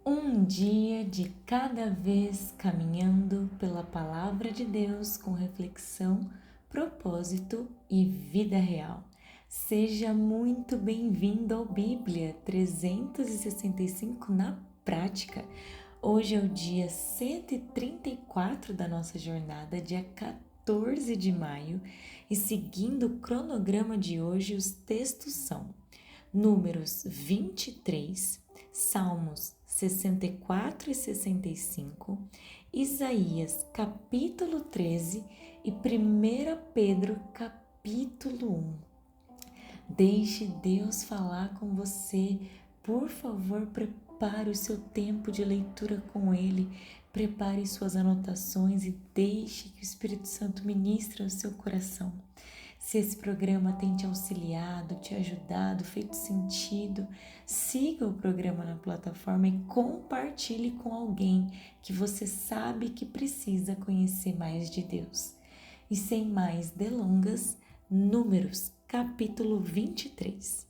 Um dia de cada vez caminhando pela palavra de Deus com reflexão, propósito e vida real. Seja muito bem-vindo ao Bíblia 365 na prática. Hoje é o dia 134 da nossa jornada, dia 14 de maio, e seguindo o cronograma de hoje, os textos são Números 23, Salmos 64 e 65, Isaías capítulo 13 e 1 Pedro capítulo 1. Deixe Deus falar com você. Por favor, prepare o seu tempo de leitura com Ele. Prepare suas anotações e deixe que o Espírito Santo ministre ao seu coração. Se esse programa tem te auxiliado, te ajudado, feito sentido, siga o programa na plataforma e compartilhe com alguém que você sabe que precisa conhecer mais de Deus. E sem mais delongas, Números, capítulo 23.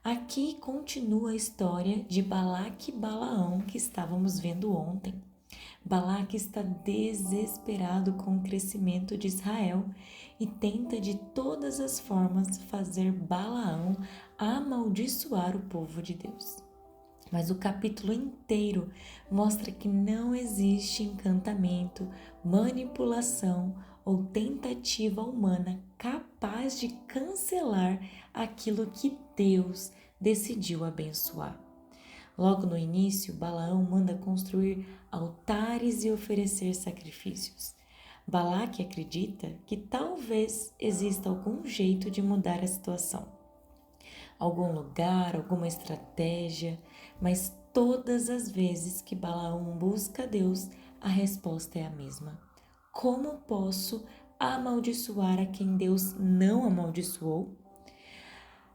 Aqui continua a história de Balaque e Balaão que estávamos vendo ontem. Balaque está desesperado com o crescimento de Israel e tenta de todas as formas fazer Balaão amaldiçoar o povo de Deus. Mas o capítulo inteiro mostra que não existe encantamento, manipulação ou tentativa humana capaz de cancelar aquilo que Deus decidiu abençoar. Logo no início, Balaão manda construir altares e oferecer sacrifícios. Balaque acredita que talvez exista algum jeito de mudar a situação, algum lugar, alguma estratégia, mas todas as vezes que Balaão busca Deus, a resposta é a mesma. Como posso amaldiçoar a quem Deus não amaldiçoou?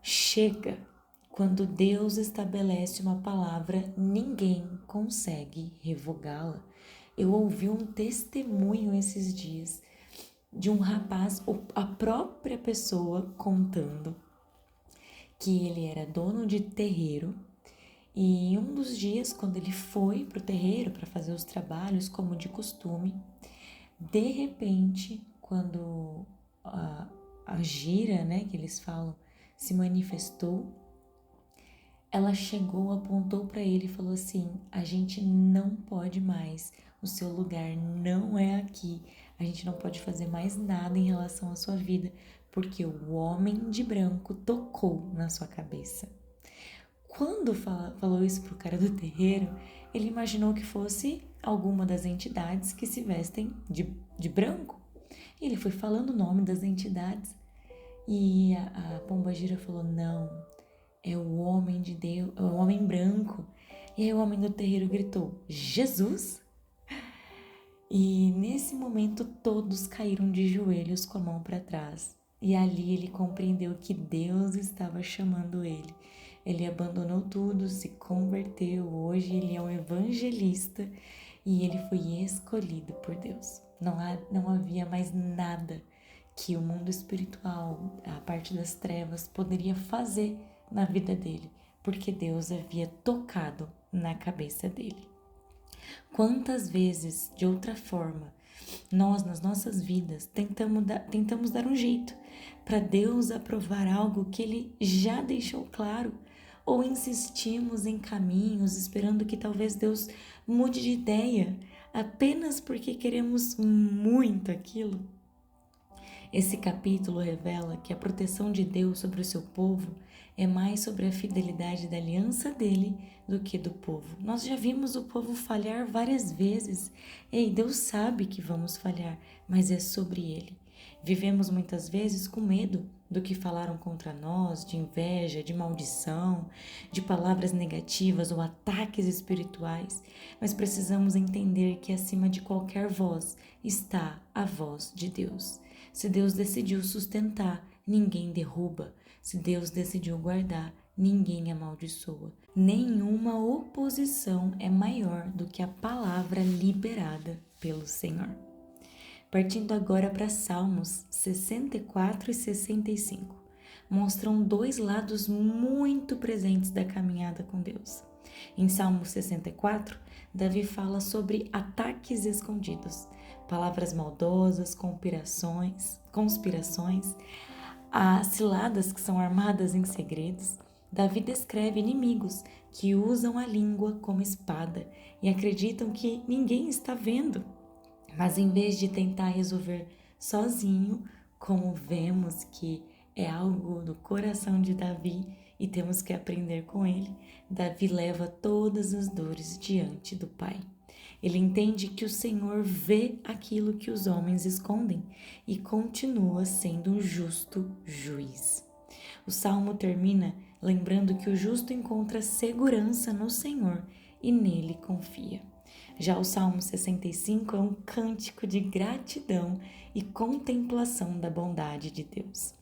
Chega! Quando Deus estabelece uma palavra, ninguém consegue revogá-la. Eu ouvi um testemunho esses dias de um rapaz, a própria pessoa contando que ele era dono de terreiro e um dos dias, quando ele foi para o terreiro para fazer os trabalhos, como de costume, de repente, quando a gira, né, que eles falam, se manifestou, ela chegou, apontou para ele e falou assim: a gente não pode mais, o seu lugar não é aqui, a gente não pode fazer mais nada em relação à sua vida, porque o homem de branco tocou na sua cabeça. Quando falou isso pro cara do terreiro, ele imaginou que fosse alguma das entidades que se vestem de branco. E ele foi falando o nome das entidades e a pombagira falou: não, é o homem de Deus, é o homem branco. E aí o homem do terreiro gritou: Jesus? E nesse momento todos caíram de joelhos com a mão para trás. E ali ele compreendeu que Deus estava chamando ele. Ele abandonou tudo, se converteu. Hoje ele é um evangelista e ele foi escolhido por Deus. Não havia mais nada que o mundo espiritual, a parte das trevas, poderia fazer na vida dele, porque Deus havia tocado na cabeça dele. Quantas vezes, de outra forma, nós, nas nossas vidas, tentamos dar um jeito para Deus aprovar algo que Ele já deixou claro, ou insistimos em caminhos esperando que talvez Deus mude de ideia, apenas porque queremos muito aquilo? Esse capítulo revela que a proteção de Deus sobre o seu povo é mais sobre a fidelidade da aliança dele do que do povo. Nós já vimos o povo falhar várias vezes. Ei, Deus sabe que vamos falhar, mas é sobre ele. Vivemos muitas vezes com medo do que falaram contra nós, de inveja, de maldição, de palavras negativas ou ataques espirituais, mas precisamos entender que acima de qualquer voz está a voz de Deus. Se Deus decidiu sustentar, ninguém derruba. Se Deus decidiu guardar, ninguém amaldiçoa. Nenhuma oposição é maior do que a palavra liberada pelo Senhor. Partindo agora para Salmos 64 e 65, mostram dois lados muito presentes da caminhada com Deus. Em Salmo 64, Davi fala sobre ataques escondidos, palavras maldosas, conspirações, as ciladas que são armadas em segredos. Davi descreve inimigos que usam a língua como espada e acreditam que ninguém está vendo. Mas em vez de tentar resolver sozinho, como vemos que é algo do coração de Davi e temos que aprender com ele, Davi leva todas as dores diante do Pai. Ele entende que o Senhor vê aquilo que os homens escondem e continua sendo um justo juiz. O salmo termina lembrando que o justo encontra segurança no Senhor e nele confia. Já o Salmo 65 é um cântico de gratidão e contemplação da bondade de Deus.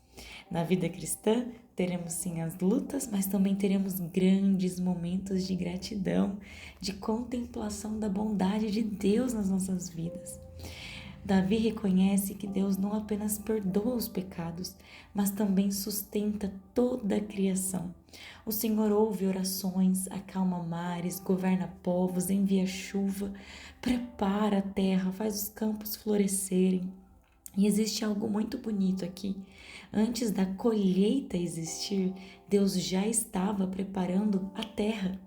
Na vida cristã, teremos sim as lutas, mas também teremos grandes momentos de gratidão, de contemplação da bondade de Deus nas nossas vidas. Davi reconhece que Deus não apenas perdoa os pecados, mas também sustenta toda a criação. O Senhor ouve orações, acalma mares, governa povos, envia chuva, prepara a terra, faz os campos florescerem. E existe algo muito bonito aqui. Antes da colheita existir, Deus já estava preparando a terra.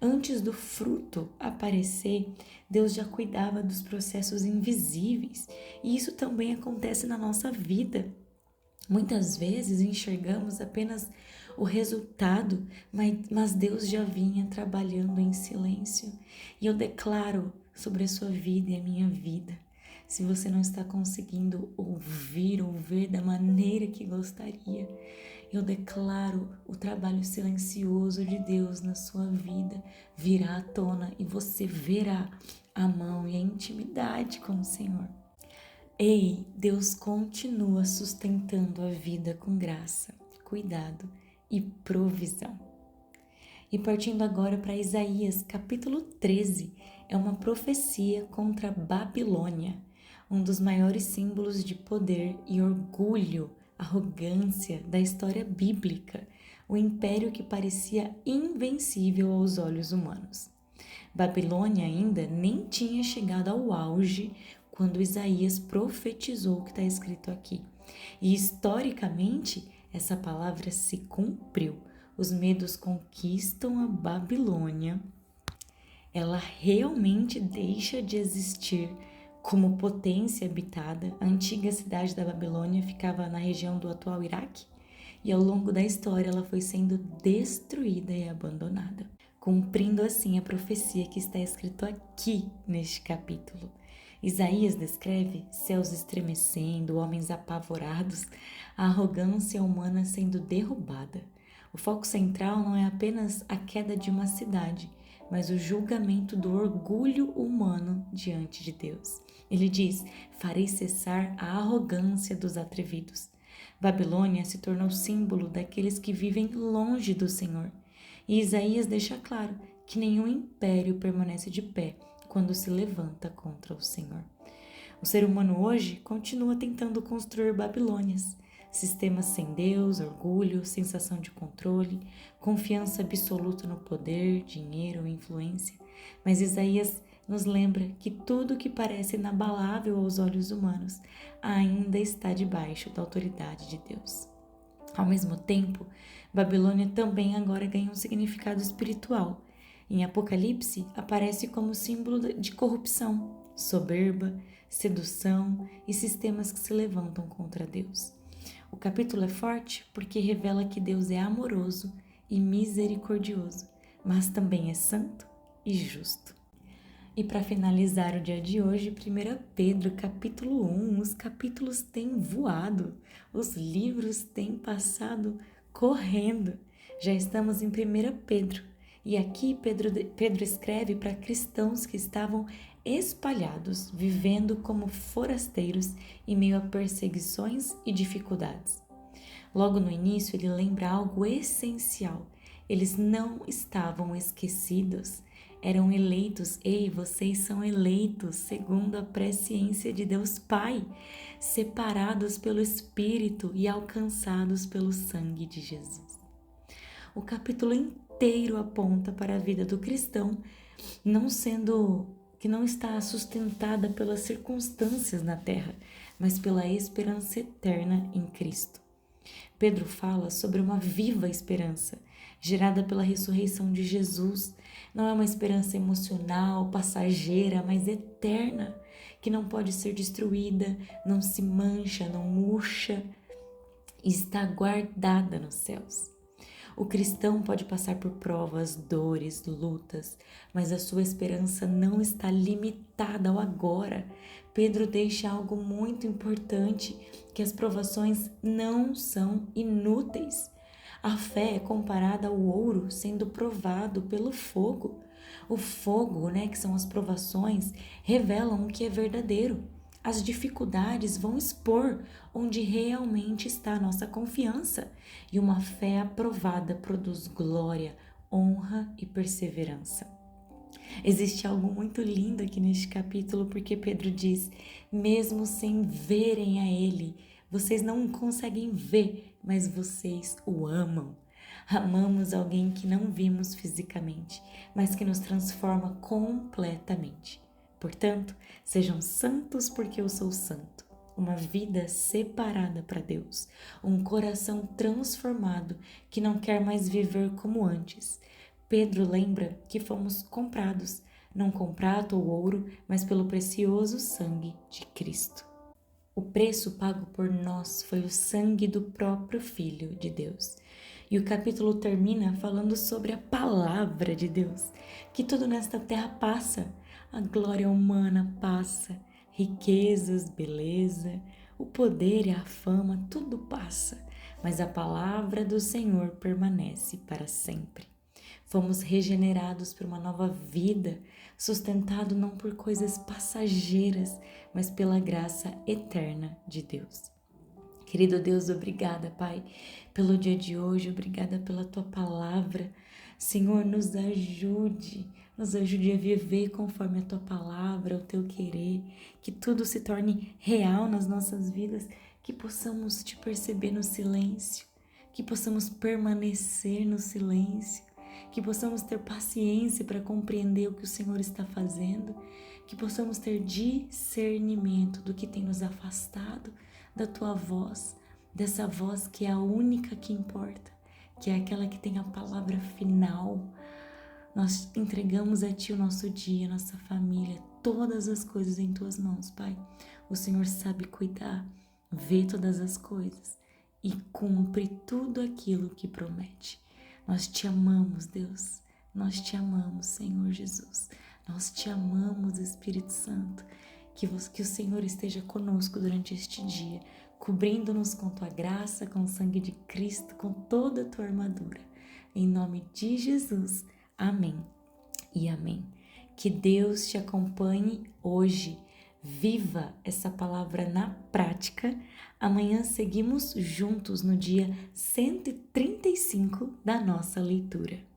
Antes do fruto aparecer, Deus já cuidava dos processos invisíveis. E isso também acontece na nossa vida. Muitas vezes enxergamos apenas o resultado, mas Deus já vinha trabalhando em silêncio. E eu declaro sobre a sua vida e a minha vida. Se você não está conseguindo ouvir ou ver da maneira que gostaria, eu declaro o trabalho silencioso de Deus na sua vida virá à tona e você verá a mão e a intimidade com o Senhor. Ei, Deus continua sustentando a vida com graça, cuidado e provisão. E partindo agora para Isaías, capítulo 13, é uma profecia contra a Babilônia, um dos maiores símbolos de poder e orgulho, arrogância da história bíblica, o império que parecia invencível aos olhos humanos. Babilônia ainda nem tinha chegado ao auge quando Isaías profetizou o que está escrito aqui. E historicamente, essa palavra se cumpriu. Os medos conquistam a Babilônia. Ela realmente deixa de existir como potência habitada. A antiga cidade da Babilônia ficava na região do atual Iraque e ao longo da história ela foi sendo destruída e abandonada, cumprindo assim a profecia que está escrito aqui neste capítulo. Isaías descreve céus estremecendo, homens apavorados, a arrogância humana sendo derrubada. O foco central não é apenas a queda de uma cidade, mas o julgamento do orgulho humano diante de Deus. Ele diz: farei cessar a arrogância dos atrevidos. Babilônia se tornou símbolo daqueles que vivem longe do Senhor. E Isaías deixa claro que nenhum império permanece de pé quando se levanta contra o Senhor. O ser humano hoje continua tentando construir Babilônias, sistemas sem Deus, orgulho, sensação de controle, confiança absoluta no poder, dinheiro, influência. Mas Isaías nos lembra que tudo que parece inabalável aos olhos humanos ainda está debaixo da autoridade de Deus. Ao mesmo tempo, Babilônia também agora ganha um significado espiritual. Em Apocalipse, aparece como símbolo de corrupção, soberba, sedução e sistemas que se levantam contra Deus. O capítulo é forte porque revela que Deus é amoroso e misericordioso, mas também é santo e justo. E para finalizar o dia de hoje, 1 Pedro, capítulo 1, os capítulos têm voado, os livros têm passado correndo. Já estamos em 1 Pedro. E aqui Pedro escreve para cristãos que estavam espalhados, vivendo como forasteiros em meio a perseguições e dificuldades. Logo no início, ele lembra algo essencial. Eles não estavam esquecidos, eram eleitos. Ei, vocês são eleitos segundo a presciência de Deus Pai, separados pelo Espírito e alcançados pelo sangue de Jesus. O capítulo inteiro aponta para a vida do cristão, que não está sustentada pelas circunstâncias na terra, mas pela esperança eterna em Cristo. Pedro fala sobre uma viva esperança, gerada pela ressurreição de Jesus. Não é uma esperança emocional, passageira, mas eterna, que não pode ser destruída, não se mancha, não murcha, e está guardada nos céus. O cristão pode passar por provas, dores, lutas, mas a sua esperança não está limitada ao agora. Pedro deixa algo muito importante, que as provações não são inúteis. A fé é comparada ao ouro sendo provado pelo fogo. O fogo, que são as provações, revelam o que é verdadeiro. As dificuldades vão expor onde realmente está a nossa confiança, e uma fé aprovada produz glória, honra e perseverança. Existe algo muito lindo aqui neste capítulo, porque Pedro diz: mesmo sem verem a Ele, vocês não conseguem ver, mas vocês o amam. Amamos alguém que não vimos fisicamente, mas que nos transforma completamente. Portanto, sejam santos porque eu sou santo. Uma vida separada para Deus, um coração transformado que não quer mais viver como antes. Pedro lembra que fomos comprados, não com prata ou ouro, mas pelo precioso sangue de Cristo. O preço pago por nós foi o sangue do próprio Filho de Deus. E o capítulo termina falando sobre a palavra de Deus, que tudo nesta terra passa. A glória humana passa, riquezas, beleza, o poder e a fama, tudo passa, mas a palavra do Senhor permanece para sempre. Fomos regenerados por uma nova vida, sustentado não por coisas passageiras, mas pela graça eterna de Deus. Querido Deus, obrigada, Pai, pelo dia de hoje, obrigada pela Tua palavra. Senhor, nos ajude a viver conforme a Tua palavra, o Teu querer, que tudo se torne real nas nossas vidas, que possamos Te perceber no silêncio, que possamos permanecer no silêncio, que possamos ter paciência para compreender o que o Senhor está fazendo, que possamos ter discernimento do que tem nos afastado da Tua voz, dessa voz que é a única que importa, que é aquela que tem a palavra final. Nós entregamos a Ti o nosso dia, a nossa família, todas as coisas em Tuas mãos, Pai. O Senhor sabe cuidar, vê todas as coisas e cumpre tudo aquilo que promete. Nós Te amamos, Deus. Nós Te amamos, Senhor Jesus. Nós Te amamos, Espírito Santo. Que o Senhor esteja conosco durante este dia, cobrindo-nos com Tua graça, com o sangue de Cristo, com toda a Tua armadura. Em nome de Jesus. Amém e amém. Que Deus te acompanhe hoje. Viva essa palavra na prática. Amanhã seguimos juntos no dia 135 da nossa leitura.